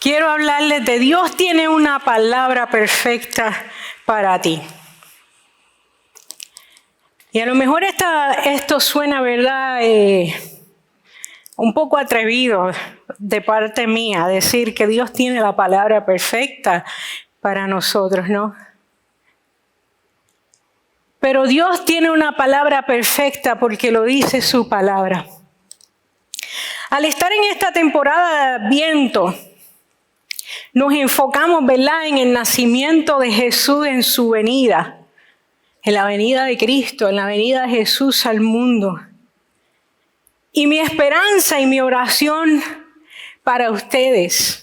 quiero hablarles de Dios tiene una palabra perfecta para ti. Y a lo mejor esto suena, ¿verdad? Un poco atrevido de parte mía decir que Dios tiene la palabra perfecta para nosotros, ¿no? Pero Dios tiene una palabra perfecta porque lo dice su palabra. Al estar en esta temporada de Adviento, nos enfocamos, ¿verdad?, en el nacimiento de Jesús, en su venida, en la venida de Cristo, en la venida de Jesús al mundo. Y mi esperanza y mi oración para ustedes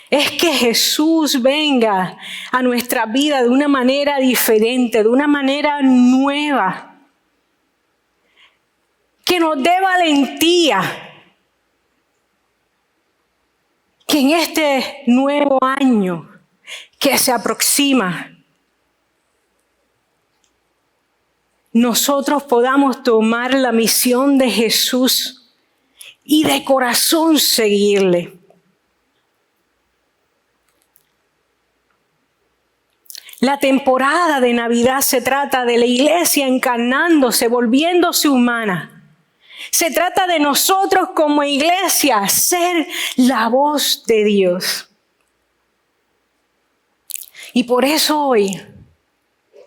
es que Jesús venga a nuestra vida de una manera diferente, de una manera nueva, que nos dé valentía, que en este nuevo año que se aproxima, nosotros podamos tomar la misión de Jesús y de corazón seguirle. La temporada de Navidad se trata de la iglesia encarnándose, volviéndose humana. Se trata de nosotros como iglesia ser la voz de Dios. Y por eso hoy,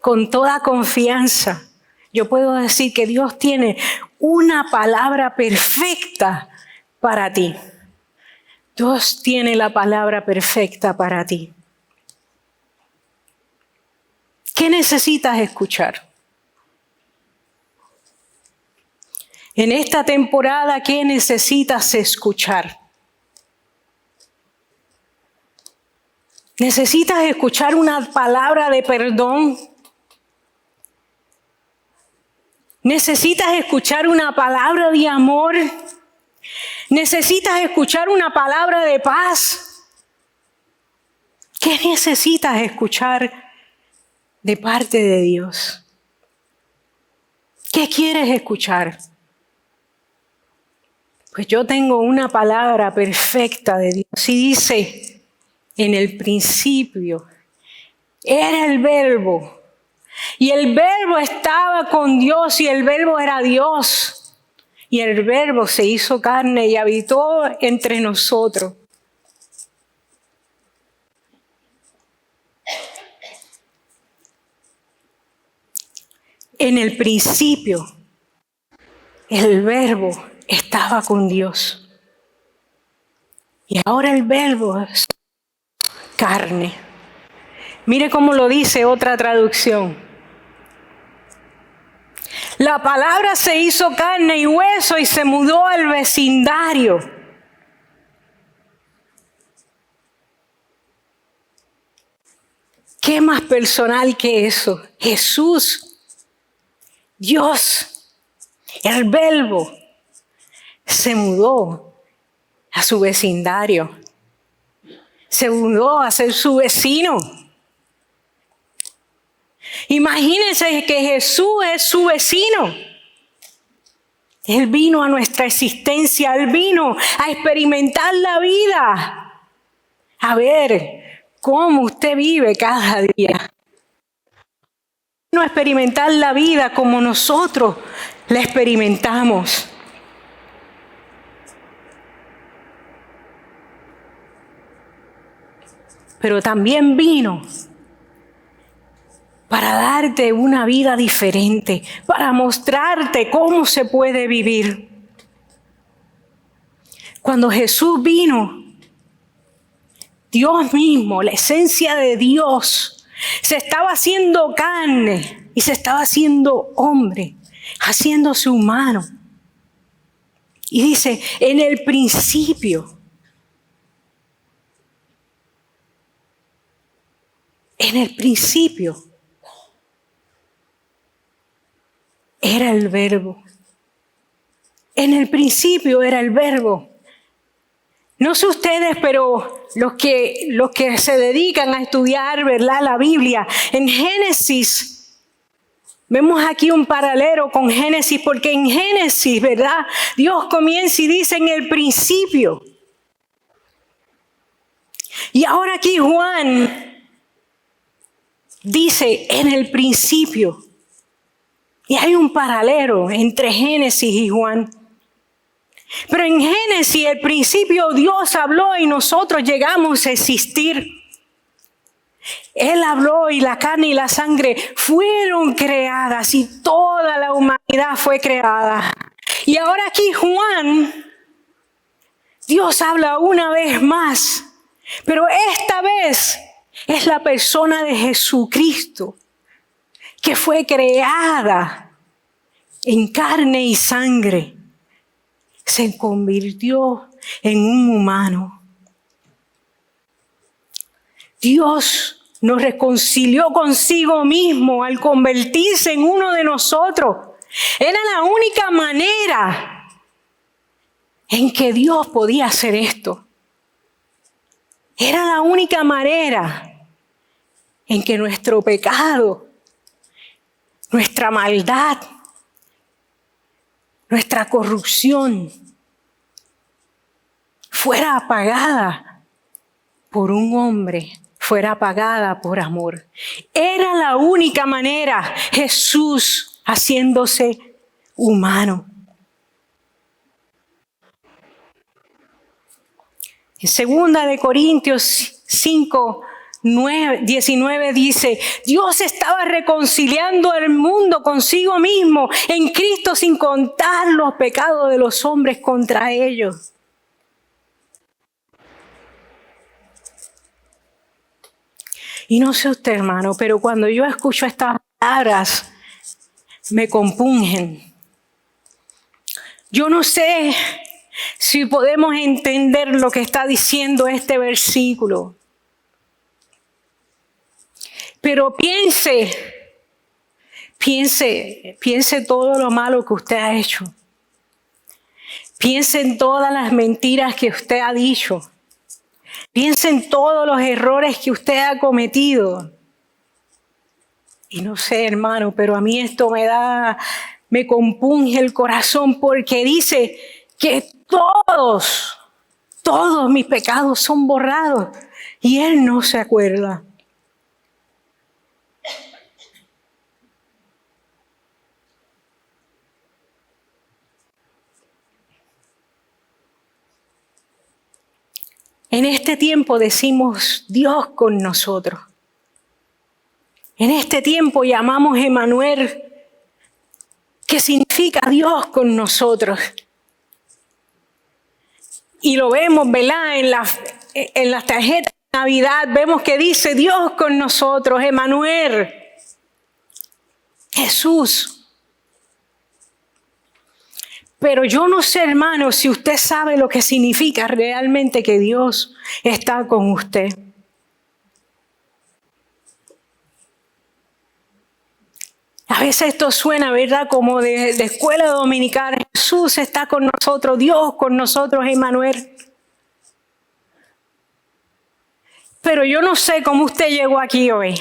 con toda confianza, yo puedo decir que Dios tiene una palabra perfecta para ti. Dios tiene la palabra perfecta para ti. ¿Qué necesitas escuchar? En esta temporada, ¿qué necesitas escuchar? ¿Necesitas escuchar una palabra de perdón? ¿Necesitas escuchar una palabra de amor? ¿Necesitas escuchar una palabra de paz? ¿Qué necesitas escuchar de parte de Dios? ¿Qué quieres escuchar? Pues yo tengo una palabra perfecta de Dios y dice, en el principio era el Verbo y el Verbo estaba con Dios y el Verbo era Dios y el Verbo se hizo carne y habitó entre nosotros. En el principio, el Verbo estaba con Dios. Y ahora el Verbo es carne. Mire cómo lo dice otra traducción. La palabra se hizo carne y hueso y se mudó al vecindario. ¿Qué más personal que eso? Jesús, Dios, el Verbo, se mudó a su vecindario. Se mudó a ser su vecino. Imagínense que Jesús es su vecino. Él vino a nuestra existencia, Él vino a experimentar la vida. A ver cómo usted vive cada día. No experimentar la vida como nosotros la experimentamos. Pero también vino para darte una vida diferente, para mostrarte cómo se puede vivir. Cuando Jesús vino, Dios mismo, la esencia de Dios, se estaba haciendo carne y se estaba haciendo hombre, haciéndose humano. Y dice, en el principio, era el Verbo. En el principio era el Verbo. No sé ustedes, pero los que se dedican a estudiar, ¿verdad?, la Biblia, en Génesis, vemos aquí un paralelo con Génesis, porque en Génesis, ¿verdad?, Dios comienza y dice en el principio. Y ahora aquí Juan dice en el principio, y hay un paralelo entre Génesis y Juan. Pero en Génesis, el principio, Dios habló y nosotros llegamos a existir. Él habló y la carne y la sangre fueron creadas y toda la humanidad fue creada. Y ahora aquí Juan, Dios habla una vez más, pero esta vez es la persona de Jesucristo que fue creada en carne y sangre. Se convirtió en un humano. Dios nos reconcilió consigo mismo al convertirse en uno de nosotros. Era la única manera en que Dios podía hacer esto. Era la única manera en que nuestro pecado, nuestra maldad, nuestra corrupción fuera apagada por un hombre, fuera apagada por amor. Era la única manera, Jesús haciéndose humano. En 2 Corintios 5, 19 dice, Dios estaba reconciliando el mundo consigo mismo en Cristo sin contar los pecados de los hombres contra ellos. Y no sé usted, hermano, pero cuando yo escucho estas palabras, me compungen. Yo no sé si podemos entender lo que está diciendo este versículo. Pero piense todo lo malo que usted ha hecho. Piense en todas las mentiras que usted ha dicho. Piense en todos los errores que usted ha cometido. Y no sé, hermano, pero a mí esto me compunge el corazón porque dice que todos mis pecados son borrados y Él no se acuerda. En este tiempo decimos Dios con nosotros. En este tiempo llamamos Emmanuel, que significa Dios con nosotros. Y lo vemos, ¿verdad? En las tarjetas de Navidad vemos que dice Dios con nosotros, Emmanuel, Jesús. Pero yo no sé, hermano, si usted sabe lo que significa realmente que Dios está con usted. A veces esto suena, ¿verdad?, como de escuela dominical. Jesús está con nosotros, Dios con nosotros, Emmanuel. Pero yo no sé cómo usted llegó aquí hoy.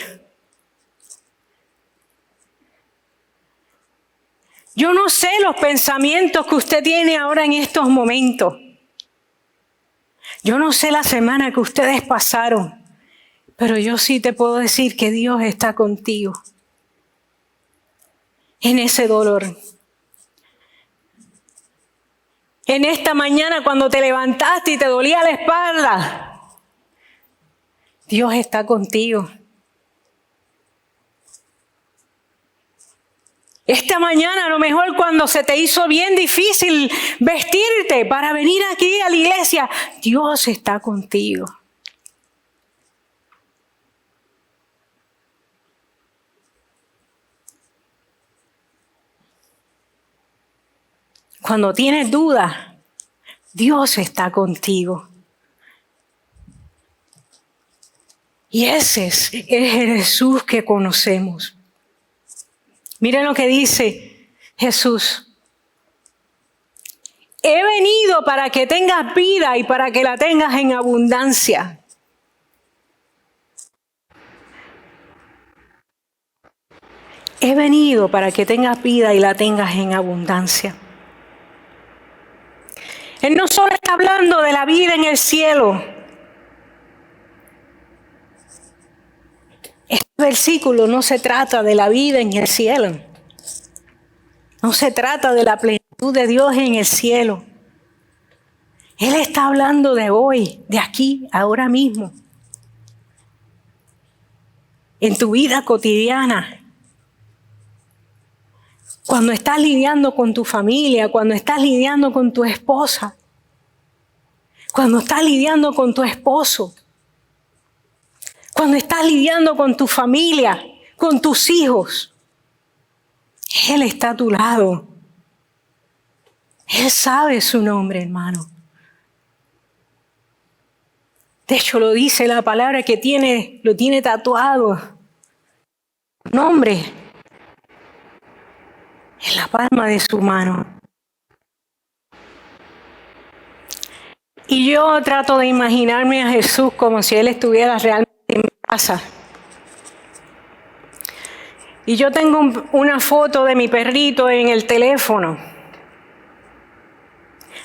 Yo no sé los pensamientos que usted tiene ahora en estos momentos. Yo no sé la semana que ustedes pasaron, pero yo sí te puedo decir que Dios está contigo en ese dolor. En esta mañana cuando te levantaste y te dolía la espalda, Dios está contigo. Esta mañana a lo mejor cuando se te hizo bien difícil vestirte para venir aquí a la iglesia, Dios está contigo. Cuando tienes dudas, Dios está contigo. Y ese es el Jesús que conocemos. Miren lo que dice Jesús. He venido para que tengas vida y para que la tengas en abundancia. He venido para que tengas vida y la tengas en abundancia. Él no solo está hablando de la vida en el cielo. versículo no se trata de la vida en el cielo. No se trata de la plenitud de Dios en el cielo. Él está hablando de hoy, de aquí, ahora mismo. En tu vida cotidiana. Cuando estás lidiando con tu familia, cuando estás lidiando con tu esposa, cuando estás lidiando con tu esposo, cuando estás lidiando con tu familia, con tus hijos, Él está a tu lado. Él sabe su nombre, hermano. De hecho, lo dice la palabra que lo tiene tatuado. Nombre en la palma de su mano. Y yo trato de imaginarme a Jesús como si Él estuviera realmente en mi casa. Y yo tengo una foto de mi perrito en el teléfono.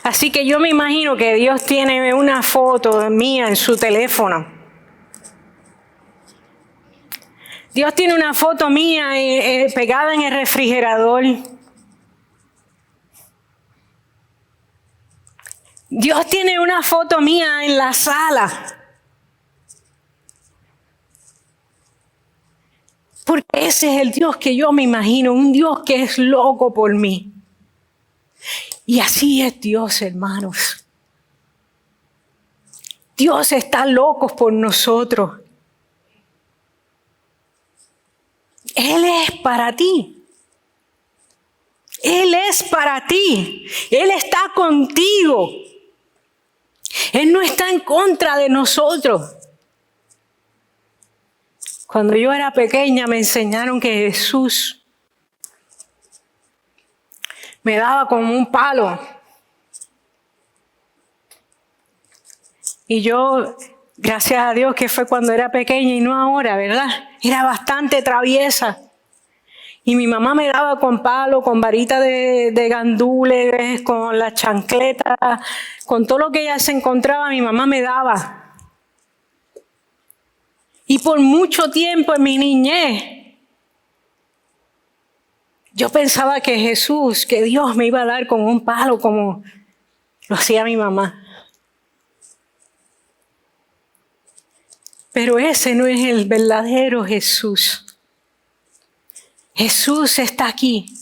Así que yo me imagino que Dios tiene una foto mía en su teléfono. Dios tiene una foto mía pegada en el refrigerador. Dios tiene una foto mía en la sala. Porque ese es el Dios que yo me imagino, un Dios que es loco por mí. Y así es Dios, hermanos. Dios está loco por nosotros. Él es para ti. Él es para ti. Él está contigo. Él no está en contra de nosotros. Cuando yo era pequeña me enseñaron que Jesús me daba como un palo. Y yo, gracias a Dios que fue cuando era pequeña y no ahora, ¿verdad? Era bastante traviesa. Y mi mamá me daba con palo, con varita de gandules, con la chancleta, con todo lo que ella se encontraba, mi mamá me daba. Y por mucho tiempo en mi niñez, yo pensaba que Jesús, que Dios me iba a dar con un palo como lo hacía mi mamá. Pero ese no es el verdadero Jesús. Jesús está aquí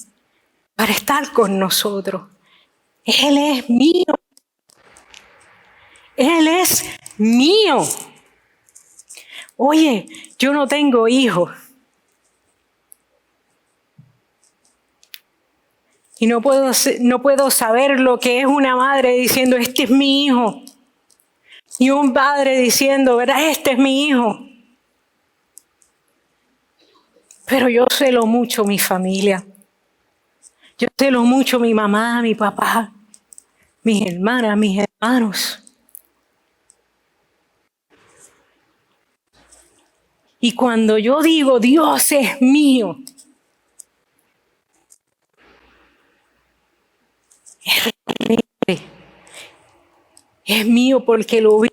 para estar con nosotros. Él es mío. Él es mío. Oye, yo no tengo hijos. Y no puedo saber lo que es una madre diciendo, este es mi hijo. Y un padre diciendo, ¿verdad? Este es mi hijo. Pero yo sé lo mucho mi familia. Yo sé lo mucho mi mamá, mi papá, mis hermanas, mis hermanos. Y cuando yo digo, Dios es mío, es mío porque lo vi.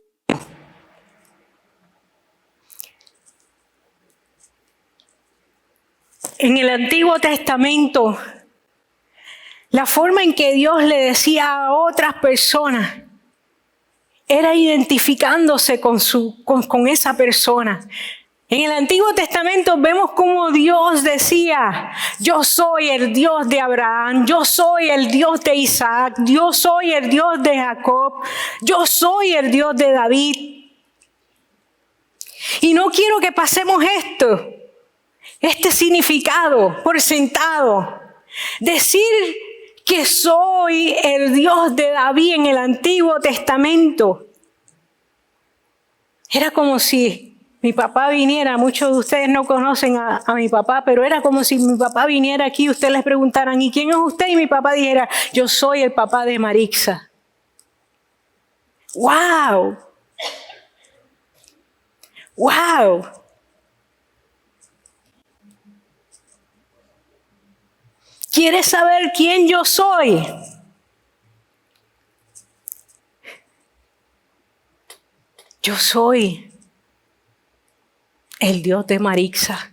En el Antiguo Testamento, la forma en que Dios le decía a otras personas era identificándose con esa persona. En el Antiguo Testamento vemos cómo Dios decía, yo soy el Dios de Abraham, yo soy el Dios de Isaac, yo soy el Dios de Jacob, yo soy el Dios de David. Y no quiero que pasemos este significado por sentado. Decir que soy el Dios de David en el Antiguo Testamento era como si mi papá viniera. Muchos de ustedes no conocen a mi papá, pero era como si mi papá viniera aquí y ustedes les preguntaran, ¿y quién es usted? Y mi papá dijera, yo soy el papá de Marixa. ¡Wow! ¡Wow! ¿Quieres saber quién yo soy? Yo soy el Dios de Marixa.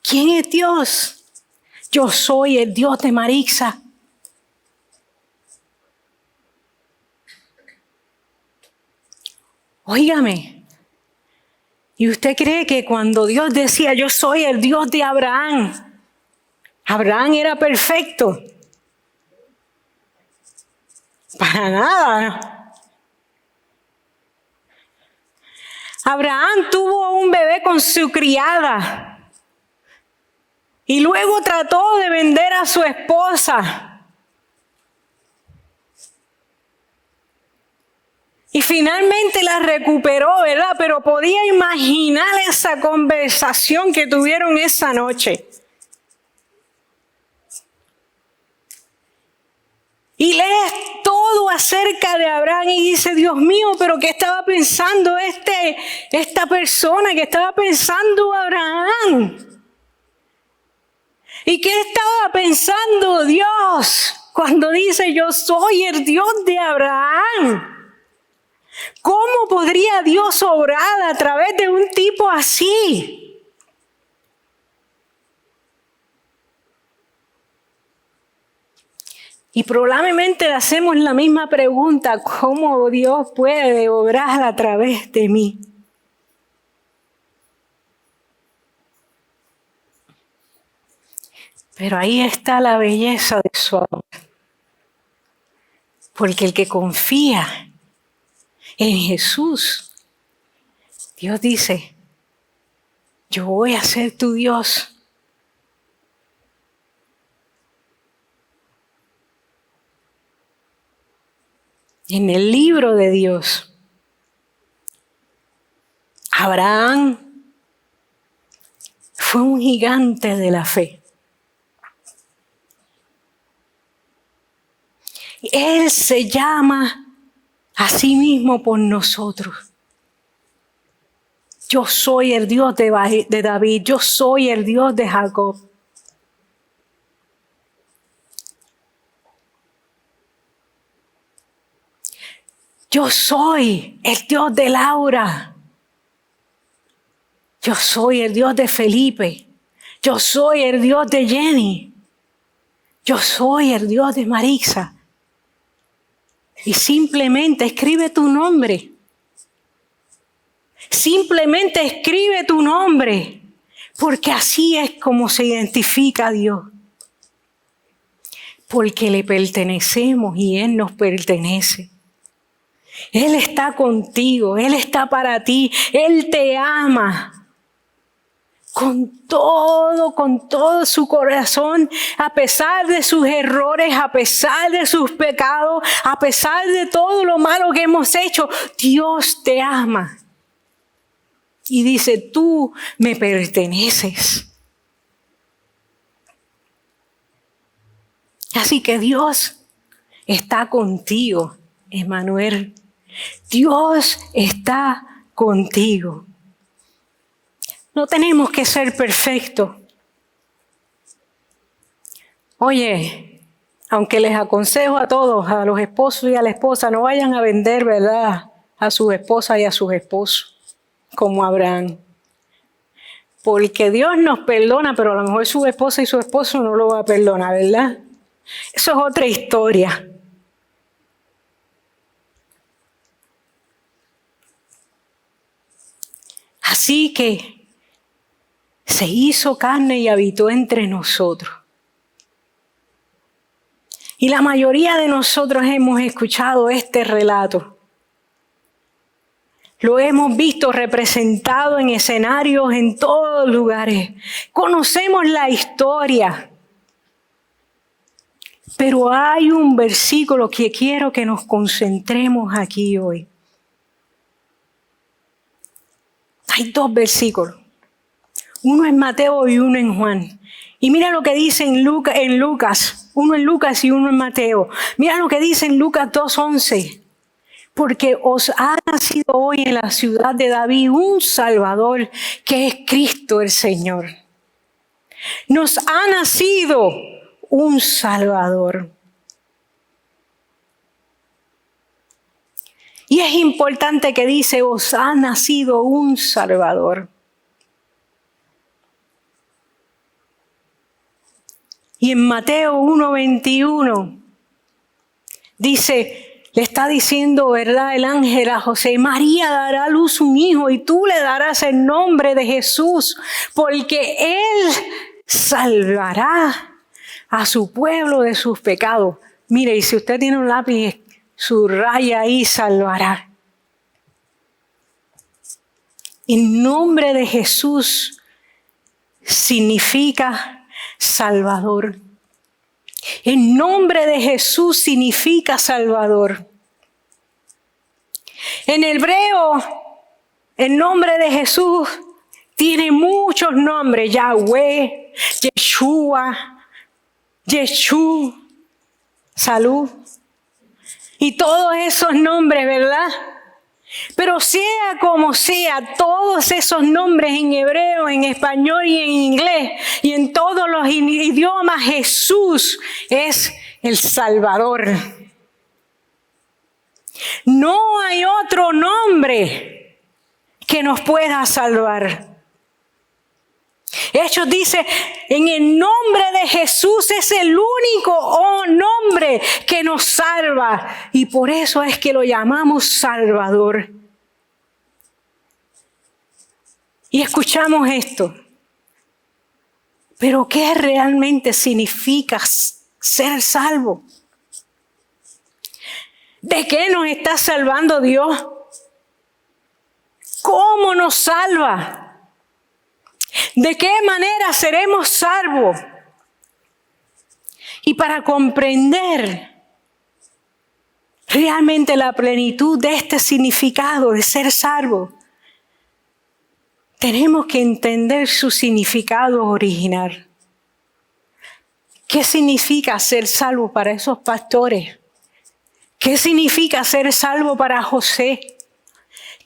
¿Quién es Dios? Yo soy el Dios de Marixa. Óigame, ¿y usted cree que cuando Dios decía yo soy el Dios de Abraham, Abraham era perfecto? Para nada. Abraham tuvo un bebé con su criada y luego trató de vender a su esposa. Y finalmente la recuperó, ¿verdad? Pero podía imaginar esa conversación que tuvieron esa noche. Y lees todo acerca de Abraham y dice, Dios mío, pero ¿qué estaba pensando esta persona? ¿Qué estaba pensando Abraham? ¿Y qué estaba pensando Dios cuando dice yo soy el Dios de Abraham? ¿Cómo podría Dios obrar a través de un tipo así? Y probablemente le hacemos la misma pregunta, ¿cómo Dios puede obrar a través de mí? Pero ahí está la belleza de su amor. Porque el que confía en Jesús, Dios dice, yo voy a ser tu Dios. En el libro de Dios, Abraham fue un gigante de la fe. Él se llama a sí mismo por nosotros. Yo soy el Dios de David, yo soy el Dios de Jacob. Yo soy el Dios de Laura. Yo soy el Dios de Felipe. Yo soy el Dios de Jenny. Yo soy el Dios de Marixa. Y simplemente escribe tu nombre. Simplemente escribe tu nombre. Porque así es como se identifica a Dios. Porque le pertenecemos y Él nos pertenece. Él está contigo, Él está para ti, Él te ama con todo su corazón, a pesar de sus errores, a pesar de sus pecados, a pesar de todo lo malo que hemos hecho. Dios te ama y dice, tú me perteneces. Así que Dios está contigo, Emmanuel. Dios está contigo. No tenemos que ser perfectos. Oye, aunque les aconsejo a todos, a los esposos y a la esposa, no vayan a vender, ¿verdad?, a sus esposas y a sus esposos, como Abraham. Porque Dios nos perdona, pero a lo mejor su esposa y su esposo no lo va a perdonar, ¿verdad? Eso es otra historia. Así que se hizo carne y habitó entre nosotros. Y la mayoría de nosotros hemos escuchado este relato. Lo hemos visto representado en escenarios en todos lugares. Conocemos la historia. Pero hay un versículo que quiero que nos concentremos aquí hoy. Hay dos versículos. Uno en Mateo y uno en Juan. Y mira lo que dice en Lucas. Uno en Lucas y uno en Mateo. Mira lo que dice en Lucas 2:11. Porque os ha nacido hoy en la ciudad de David un Salvador, que es Cristo el Señor. Nos ha nacido un Salvador. Y es importante que dice, os ha nacido un Salvador. Y en Mateo 1:21 dice, le está diciendo, ¿verdad?, el ángel a José, María dará a luz un hijo y tú le darás el nombre de Jesús, porque él salvará a su pueblo de sus pecados. Mire, y si usted tiene un lápiz, subraya ahí, salvará. El nombre de Jesús significa Salvador. El nombre de Jesús significa Salvador. En hebreo, el nombre de Jesús tiene muchos nombres. Yahweh, Yeshua, Yeshú, Salud. Y todos esos nombres, ¿verdad? Pero sea como sea, todos esos nombres en hebreo, en español y en inglés y en todos los idiomas, Jesús es el Salvador. No hay otro nombre que nos pueda salvar. Hechos dice, en el nombre de Jesús es el único nombre que nos salva. Y por eso es que lo llamamos Salvador. Y escuchamos esto. Pero ¿qué realmente significa ser salvo? ¿De qué nos está salvando Dios? ¿Cómo nos salva? ¿De qué manera seremos salvos? Y para comprender realmente la plenitud de este significado de ser salvo, tenemos que entender su significado original. ¿Qué significa ser salvo para esos pastores? ¿Qué significa ser salvo para José?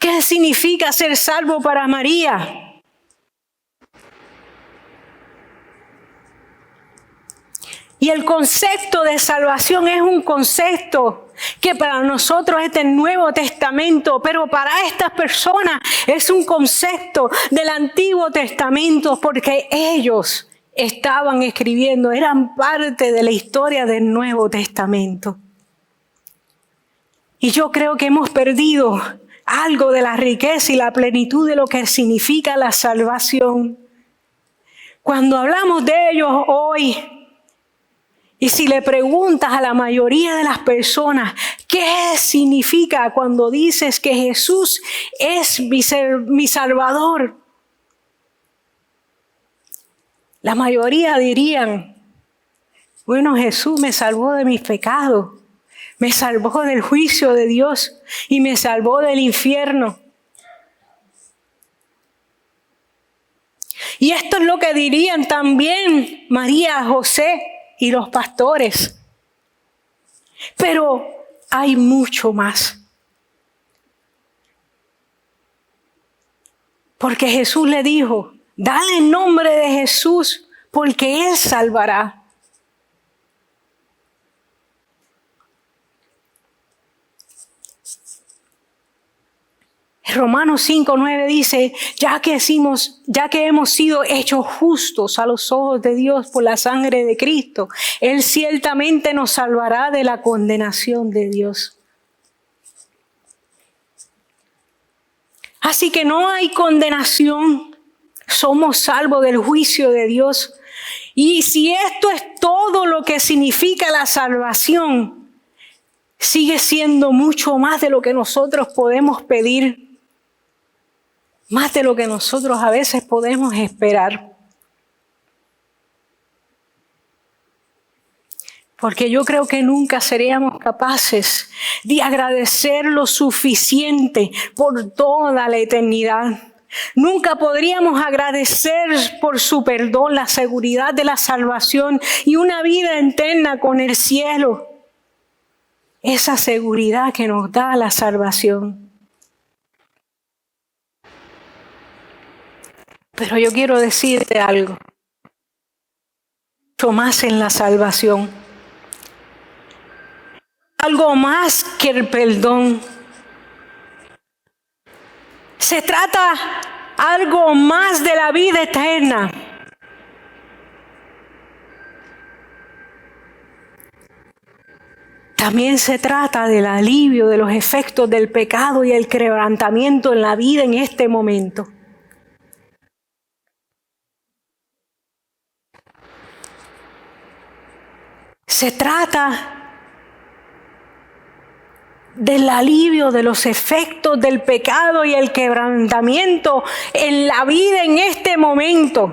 ¿Qué significa ser salvo para María? Y el concepto de salvación es un concepto que para nosotros es del Nuevo Testamento, pero para estas personas es un concepto del Antiguo Testamento, porque ellos estaban escribiendo, eran parte de la historia del Nuevo Testamento. Y yo creo que hemos perdido algo de la riqueza y la plenitud de lo que significa la salvación. Cuando hablamos de ellos hoy, y si le preguntas a la mayoría de las personas, ¿qué significa cuando dices que Jesús es mi Salvador? La mayoría dirían, bueno, Jesús me salvó de mis pecados, me salvó del juicio de Dios y me salvó del infierno. Y esto es lo que dirían también María, José y los pastores. Pero hay mucho más. Porque Jesús le dijo, dale el nombre de Jesús, porque Él salvará. Romanos 5:9 dice, ya que hemos sido hechos justos a los ojos de Dios por la sangre de Cristo, Él ciertamente nos salvará de la condenación de Dios. Así que no hay condenación, somos salvos del juicio de Dios. Y si esto es todo lo que significa la salvación, sigue siendo mucho más de lo que nosotros podemos pedir. Más de lo que nosotros a veces podemos esperar. Porque yo creo que nunca seríamos capaces de agradecer lo suficiente por toda la eternidad. Nunca podríamos agradecer por su perdón, la seguridad de la salvación y una vida eterna con el cielo. Esa seguridad que nos da la salvación. Pero yo quiero decirte algo. Mucho más en la salvación. Algo más que el perdón. Se trata algo más de la vida eterna. También se trata del alivio de los efectos del pecado y el quebrantamiento en la vida en este momento. Se trata del alivio de los efectos del pecado y el quebrantamiento en la vida en este momento.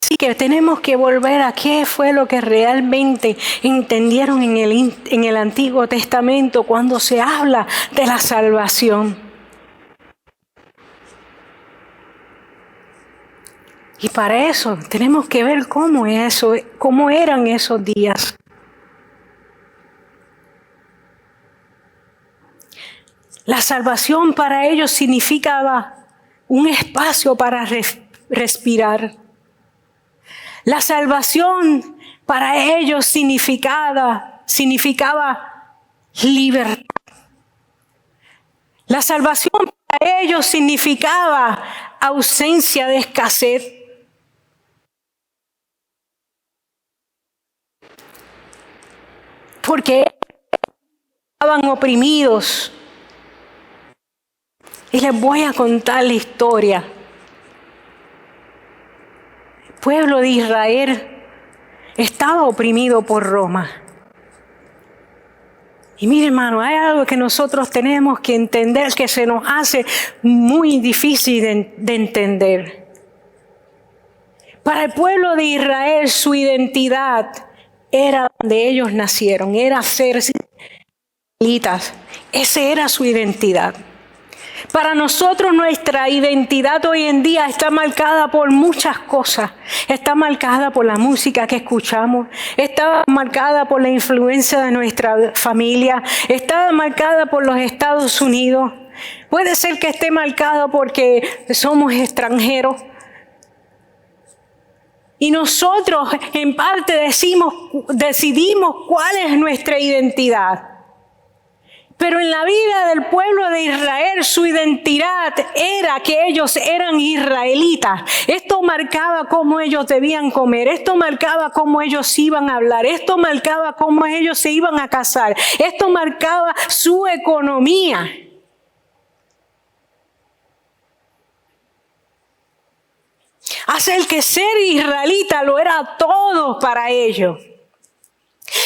Así que tenemos que volver a qué fue lo que realmente entendieron en el Antiguo Testamento cuando se habla de la salvación. Y para eso tenemos que ver cómo eran esos días. La salvación para ellos significaba un espacio para respirar. La salvación para ellos significaba libertad. La salvación para ellos significaba ausencia de escasez. Porque estaban oprimidos. Y les voy a contar la historia. El pueblo de Israel estaba oprimido por Roma. Y mire, hermano, hay algo que nosotros tenemos que entender que se nos hace muy difícil de entender. Para el pueblo de Israel, su identidad era donde ellos nacieron, era ser israelitas. Esa era su identidad. Para nosotros nuestra identidad hoy en día está marcada por muchas cosas. Está marcada por la música que escuchamos, está marcada por la influencia de nuestra familia, está marcada por los Estados Unidos. Puede ser que esté marcada porque somos extranjeros. Y nosotros en parte decidimos cuál es nuestra identidad. Pero en la vida del pueblo de Israel, su identidad era que ellos eran israelitas. Esto marcaba cómo ellos debían comer, esto marcaba cómo ellos iban a hablar, esto marcaba cómo ellos se iban a casar, esto marcaba su economía. Hacer que ser israelita lo era todo para ellos.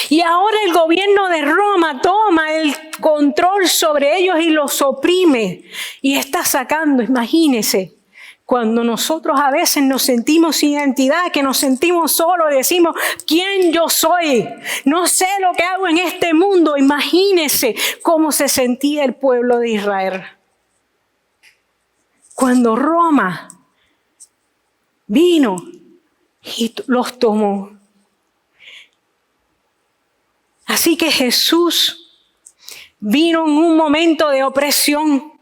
Y ahora el gobierno de Roma toma el control sobre ellos y los oprime. Y está sacando, imagínense, cuando nosotros a veces nos sentimos sin identidad, que nos sentimos solos, decimos, ¿quién yo soy? No sé lo que hago en este mundo. Imagínense cómo se sentía el pueblo de Israel. Cuando Roma vino y los tomó. Así que Jesús vino en un momento de opresión.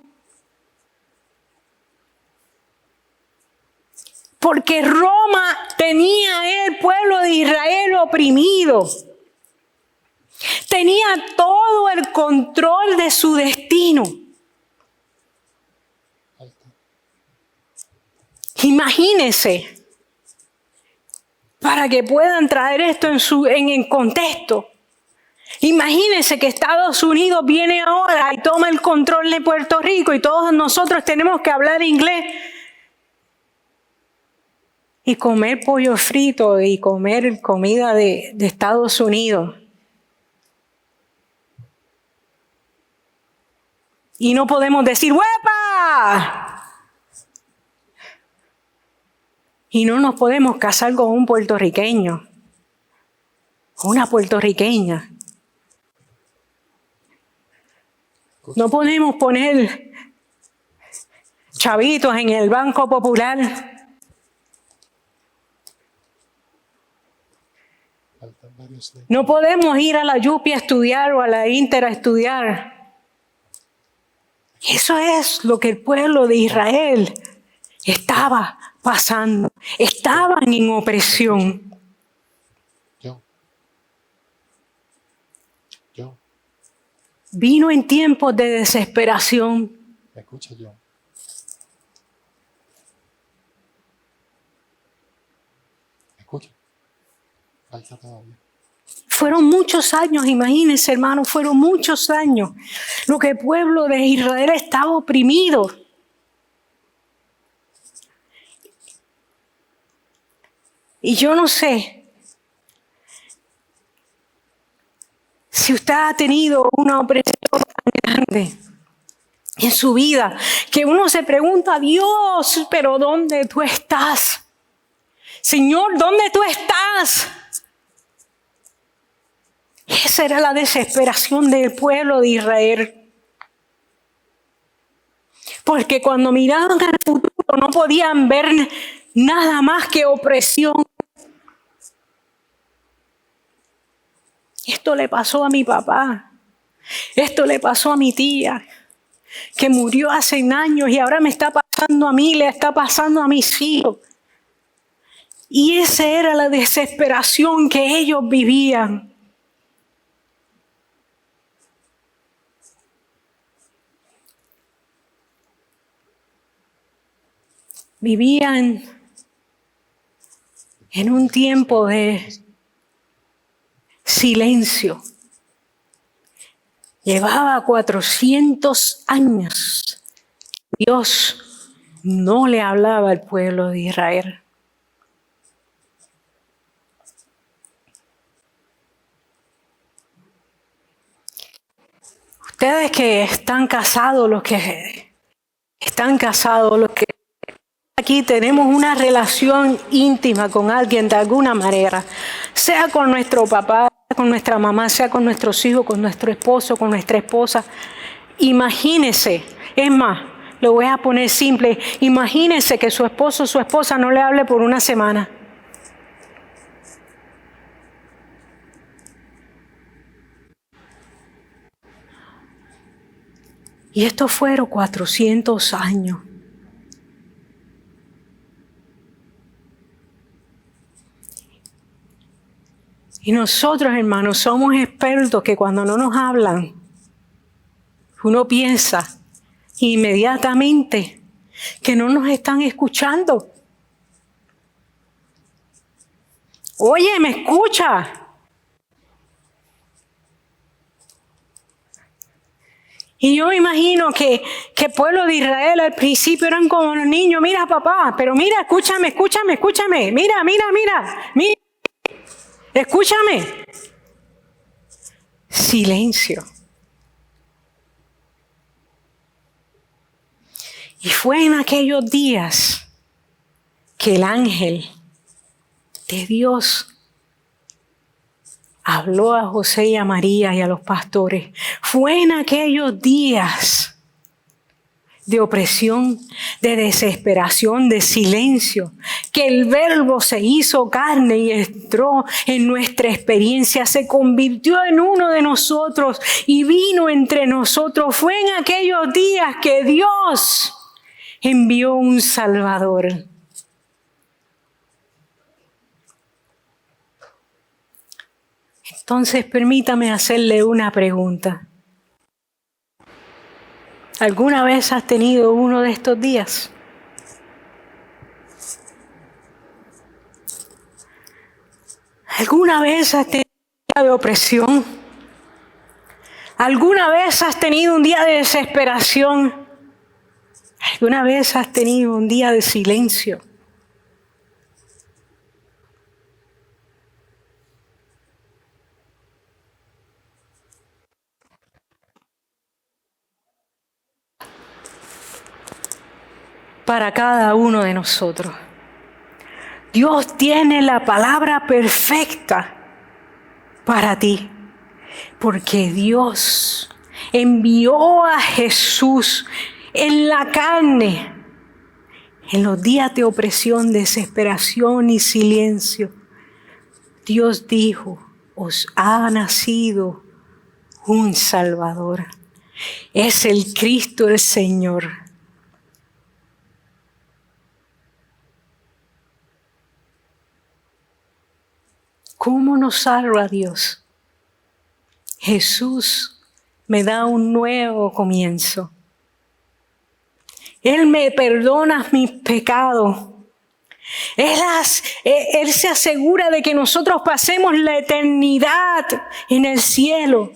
Porque Roma tenía el pueblo de Israel oprimido. Tenía todo el control de su destino. Imagínense, para que puedan traer esto en el contexto. Imagínense que Estados Unidos viene ahora y toma el control de Puerto Rico y todos nosotros tenemos que hablar inglés y comer pollo frito y comer comida de Estados Unidos. Y no podemos decir ¡huepa! Y no nos podemos casar con un puertorriqueño o una puertorriqueña. No podemos poner chavitos en el Banco Popular. No podemos ir a la Yupi a estudiar o a la Inter a estudiar. Eso es lo que el pueblo de Israel estaba pasando. Estaban en opresión. Yo, Vino en tiempos de desesperación. ¿me escucha yo? ¿Me escucha? Ahí está todavía. Fueron muchos años, imagínense, hermano, fueron muchos años. Lo que el pueblo de Israel estaba oprimido. Y yo no sé si usted ha tenido una opresión tan grande en su vida, que uno se pregunta, Dios, pero ¿dónde tú estás? Señor, ¿dónde tú estás? Esa era la desesperación del pueblo de Israel. Porque cuando miraban al futuro no podían ver nada más que opresión. Esto le pasó a mi papá. Esto le pasó a mi tía, que murió hace años y ahora me está pasando a mí, le está pasando a mis hijos. Y esa era la desesperación que ellos vivían. Vivían en un tiempo de silencio. Llevaba 400 años. Dios no le hablaba al pueblo de Israel. Ustedes que están casados, los que aquí tenemos una relación íntima con alguien de alguna manera, sea con nuestro papá, con nuestra mamá, sea con nuestros hijos, con nuestro esposo, con nuestra esposa. Imagínese, es más, lo voy a poner simple, imagínese que su esposo o su esposa no le hable por una semana. Y estos fueron 400 años. Y nosotros, hermanos, somos expertos que cuando no nos hablan, uno piensa inmediatamente que no nos están escuchando. Oye, ¿me escucha? Y yo me imagino que el pueblo de Israel al principio eran como los niños, mira papá, pero mira, escúchame, mira, escúchame. Silencio. Y fue en aquellos días que el ángel de Dios habló a José y a María y a los pastores. Fue en aquellos días de opresión, de desesperación, de silencio, que el Verbo se hizo carne y entró en nuestra experiencia, se convirtió en uno de nosotros y vino entre nosotros. Fue en aquellos días que Dios envió un Salvador. Entonces, permítame hacerle una pregunta. ¿Alguna vez has tenido uno de estos días? ¿Alguna vez has tenido un día de opresión? ¿Alguna vez has tenido un día de desesperación? ¿Alguna vez has tenido un día de silencio? Para cada uno de nosotros. Dios tiene la palabra perfecta para ti, porque Dios envió a Jesús en la carne, en los días de opresión, desesperación y silencio. Dios dijo, os ha nacido un Salvador. Es el Cristo el Señor. ¿Cómo nos salva Dios? Jesús me da un nuevo comienzo. Él me perdona mis pecados. Él se asegura de que nosotros pasemos la eternidad en el cielo.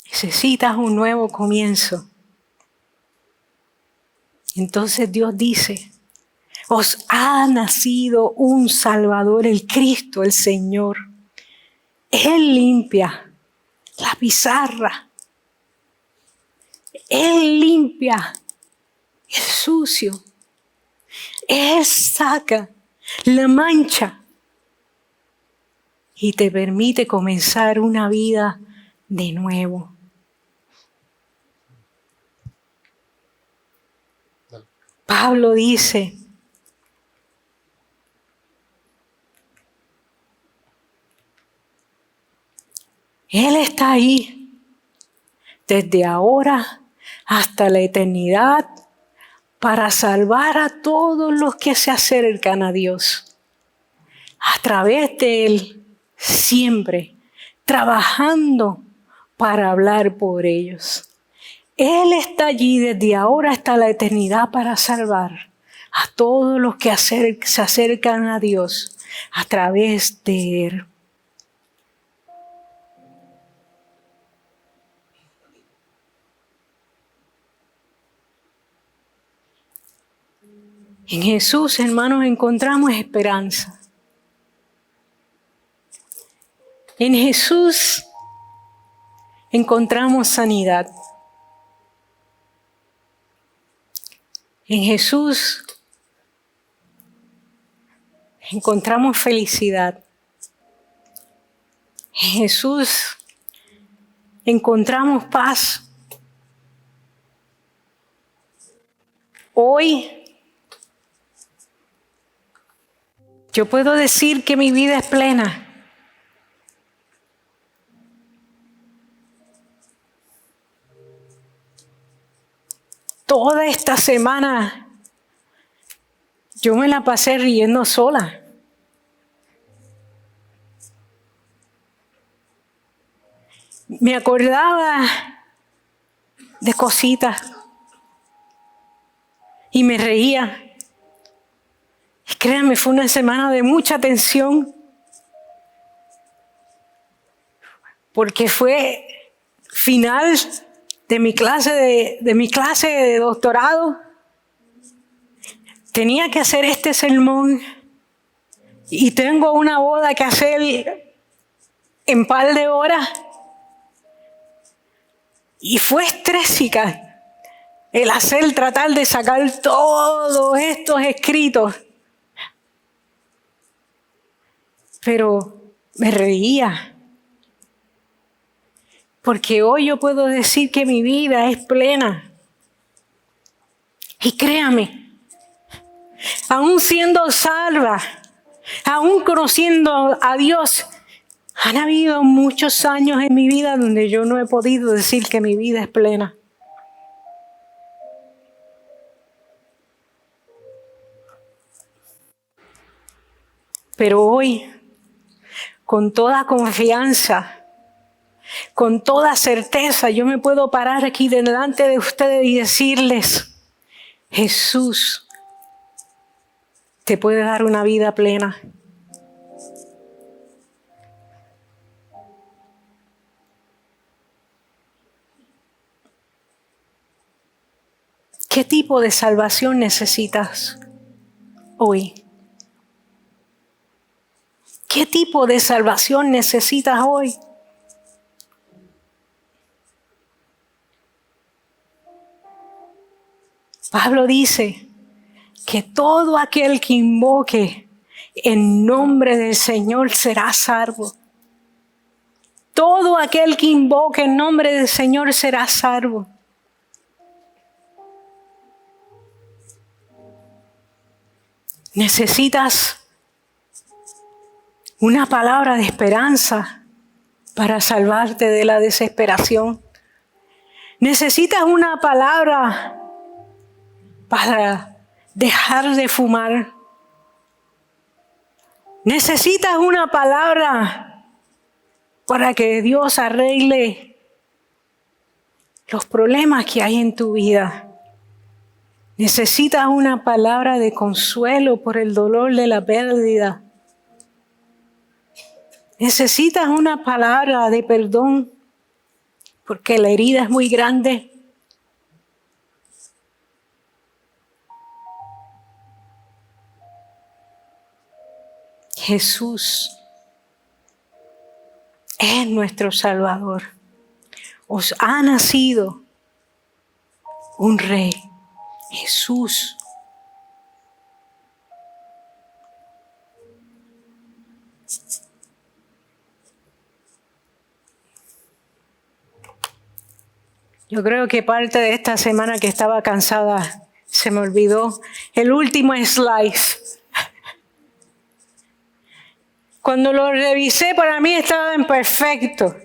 Necesitas un nuevo comienzo. Entonces Dios dice, os ha nacido un Salvador, el Cristo, el Señor. Él limpia la pizarra. Él limpia el sucio. Él saca la mancha y te permite comenzar una vida de nuevo. Pablo dice, Él está ahí desde ahora hasta la eternidad para salvar a todos los que se acercan a Dios. A través de Él, siempre trabajando para hablar por ellos. Él está allí desde ahora hasta la eternidad para salvar a todos los que se acercan a Dios a través de Él. En Jesús, hermanos, encontramos esperanza. En Jesús encontramos sanidad. En Jesús encontramos felicidad. En Jesús encontramos paz. Hoy yo puedo decir que mi vida es plena. Toda esta semana yo me la pasé riendo sola. Me acordaba de cositas y me reía. Y créanme, fue una semana de mucha tensión porque fue final de mi clase de doctorado. Tenía que hacer este sermón y tengo una boda que hacer en par de horas. Y fue estrésica tratar de sacar todos estos escritos. Pero me reía. Porque hoy yo puedo decir que mi vida es plena. Y créame, aún siendo salva, aún conociendo a Dios, han habido muchos años en mi vida donde yo no he podido decir que mi vida es plena. Pero hoy, con toda confianza, con toda certeza, yo me puedo parar aquí delante de ustedes y decirles, Jesús te puede dar una vida plena. ¿Qué tipo de salvación necesitas hoy? ¿Qué tipo de salvación necesitas hoy? Pablo dice que todo aquel que invoque en nombre del Señor será salvo. Todo aquel que invoque en nombre del Señor será salvo. Necesitas una palabra de esperanza para salvarte de la desesperación. Necesitas una palabra para dejar de fumar. Necesitas una palabra para que Dios arregle los problemas que hay en tu vida. Necesitas una palabra de consuelo por el dolor de la pérdida. Necesitas una palabra de perdón porque la herida es muy grande. Jesús es nuestro Salvador. Os ha nacido un Rey, Jesús. Yo creo que parte de esta semana que estaba cansada se me olvidó el último slide. Cuando lo revisé, para mí estaba en perfecto.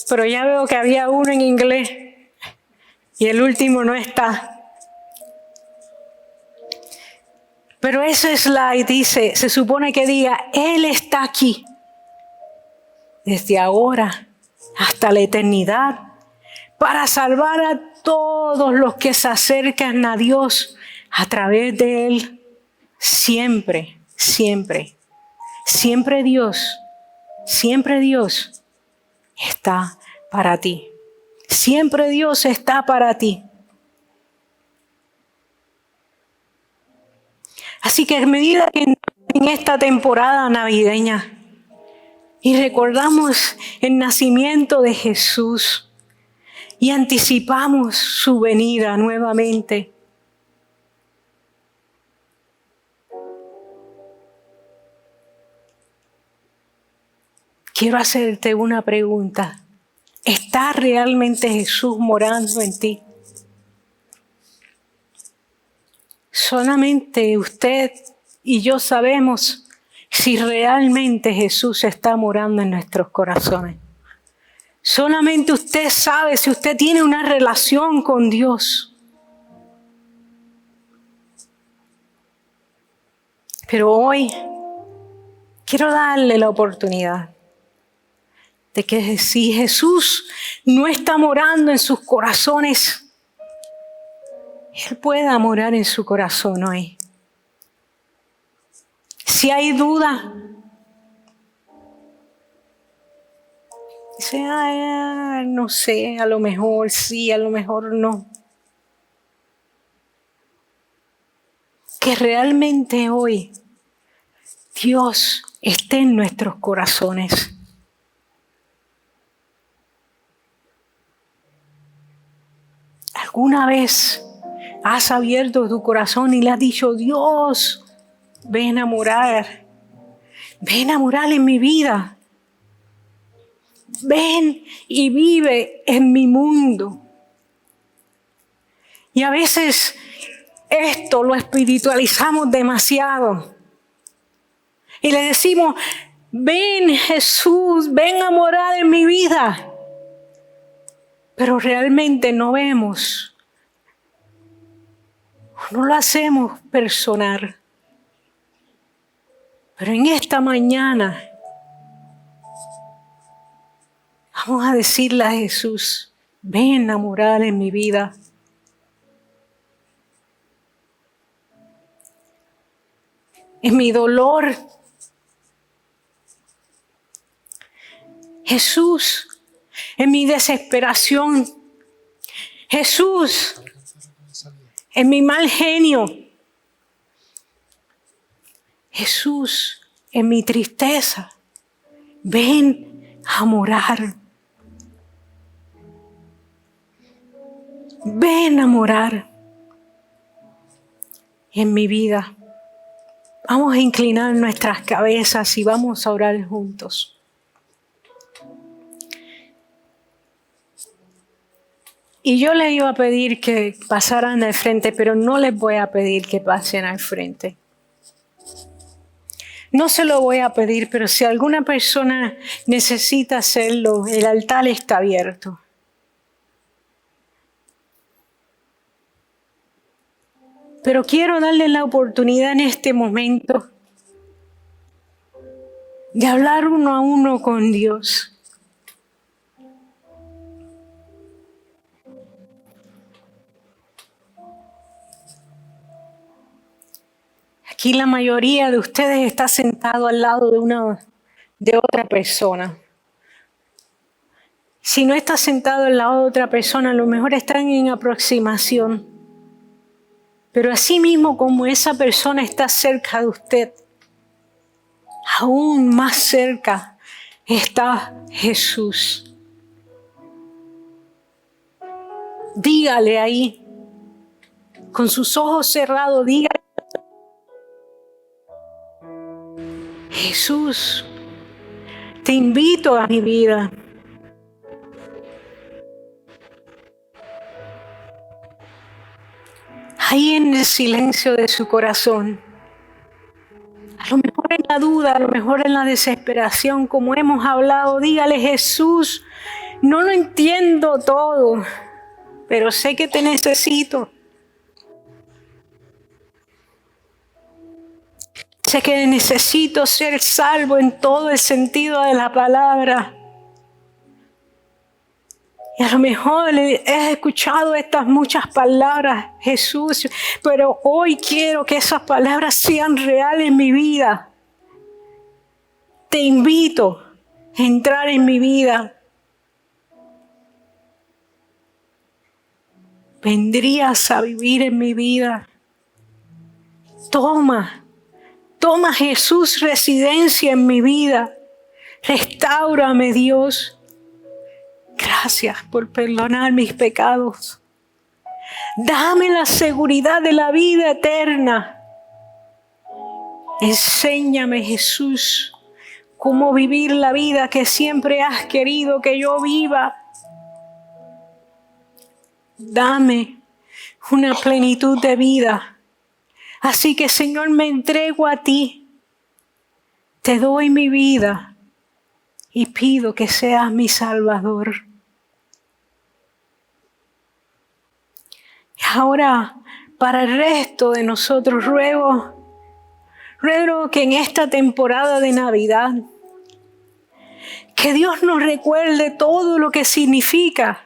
Pero ya veo que había uno en inglés y el último no está. Pero ese slide dice, se supone que diga, Él está aquí. Desde ahora hasta la eternidad, para salvar a todos los que se acercan a Dios a través de Él. Siempre, siempre, siempre Dios está para ti. Siempre Dios está para ti. Así que a medida que en esta temporada navideña y recordamos el nacimiento de Jesús y anticipamos su venida nuevamente, quiero hacerte una pregunta. ¿Está realmente Jesús morando en ti? Solamente usted y yo sabemos si realmente Jesús está morando en nuestros corazones. Solamente usted sabe si usted tiene una relación con Dios. Pero hoy quiero darle la oportunidad de que si Jesús no está morando en sus corazones, Él pueda morar en su corazón hoy. Si hay duda, dice, no sé, a lo mejor sí, a lo mejor no. Que realmente hoy Dios esté en nuestros corazones. ¿Alguna vez has abierto tu corazón y le has dicho, Dios, ven a morar en mi vida? Ven y vive en mi mundo. Y a veces esto lo espiritualizamos demasiado. Y le decimos, ven Jesús, ven a morar en mi vida. Pero realmente no vemos, no lo hacemos personal. Pero en esta mañana vamos a decirle a Jesús, ven a morar en mi vida. En mi dolor, Jesús, en mi desesperación, Jesús, en mi mal genio, Jesús, en mi tristeza, ven a morar. Ven a morar en mi vida. Vamos a inclinar nuestras cabezas y vamos a orar juntos. Y yo les iba a pedir que pasaran al frente, pero no les voy a pedir que pasen al frente. No se lo voy a pedir, pero si alguna persona necesita hacerlo, el altar está abierto. Pero quiero darle la oportunidad en este momento de hablar uno a uno con Dios. Aquí la mayoría de ustedes está sentado al lado de otra persona. Si no está sentado al lado de otra persona, a lo mejor están en aproximación. Pero así mismo como esa persona está cerca de usted, aún más cerca está Jesús. Dígale ahí, con sus ojos cerrados, dígale: Jesús, te invito a mi vida. Ahí en el silencio de su corazón, a lo mejor en la duda, a lo mejor en la desesperación, como hemos hablado, dígale: Jesús, no lo entiendo todo, pero sé que te necesito. Sé que necesito ser salvo en todo el sentido de la palabra. Y a lo mejor he escuchado estas muchas palabras, Jesús, pero hoy quiero que esas palabras sean reales en mi vida. Te invito a entrar en mi vida. Vendrías a vivir en mi vida. Toma Jesús residencia en mi vida. Restáurame, Dios. Gracias por perdonar mis pecados. Dame la seguridad de la vida eterna. Enséñame, Jesús, cómo vivir la vida que siempre has querido que yo viva. Dame una plenitud de vida. Así que, Señor, me entrego a ti. Te doy mi vida y pido que seas mi Salvador. Y ahora, para el resto de nosotros, ruego que en esta temporada de Navidad, que Dios nos recuerde todo lo que significa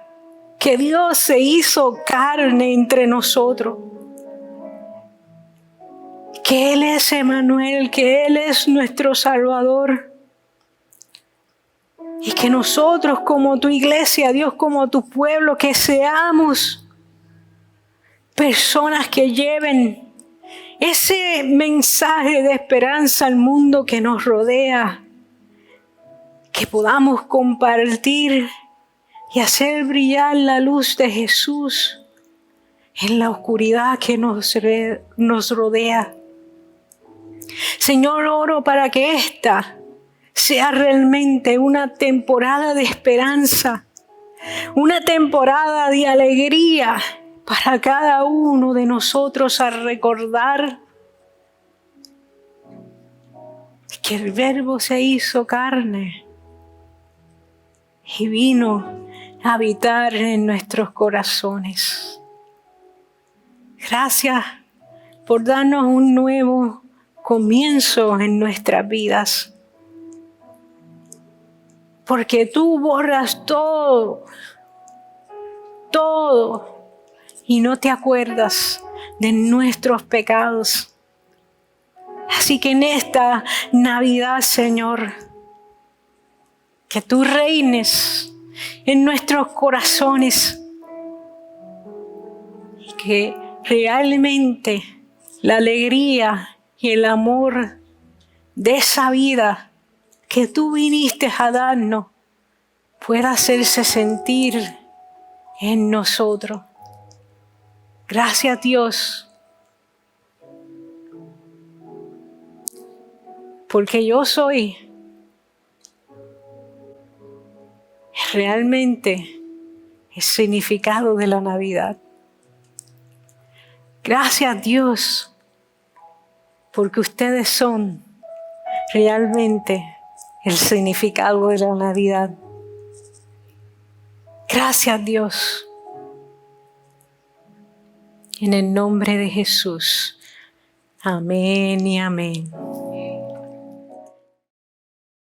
que Dios se hizo carne entre nosotros. Que Él es Emmanuel, que Él es nuestro Salvador. Y que nosotros como tu iglesia, Dios, como tu pueblo, que seamos personas que lleven ese mensaje de esperanza al mundo que nos rodea. Que podamos compartir y hacer brillar la luz de Jesús en la oscuridad que nos rodea. Señor, oro para que esta sea realmente una temporada de esperanza, una temporada de alegría para cada uno de nosotros, a recordar que el Verbo se hizo carne y vino a habitar en nuestros corazones. Gracias por darnos un nuevo comienzo en nuestras vidas. Porque tú borras todo, y no te acuerdas de nuestros pecados. Así que en esta Navidad, Señor, que tú reines en nuestros corazones y que realmente la alegría y el amor de esa vida que tú viniste a darnos pueda hacerse sentir en nosotros. Gracias, Dios, porque yo soy realmente el significado de la Navidad. Gracias, Dios, porque ustedes son realmente el significado de la Navidad. Gracias, Dios. En el nombre de Jesús. Amén y amén.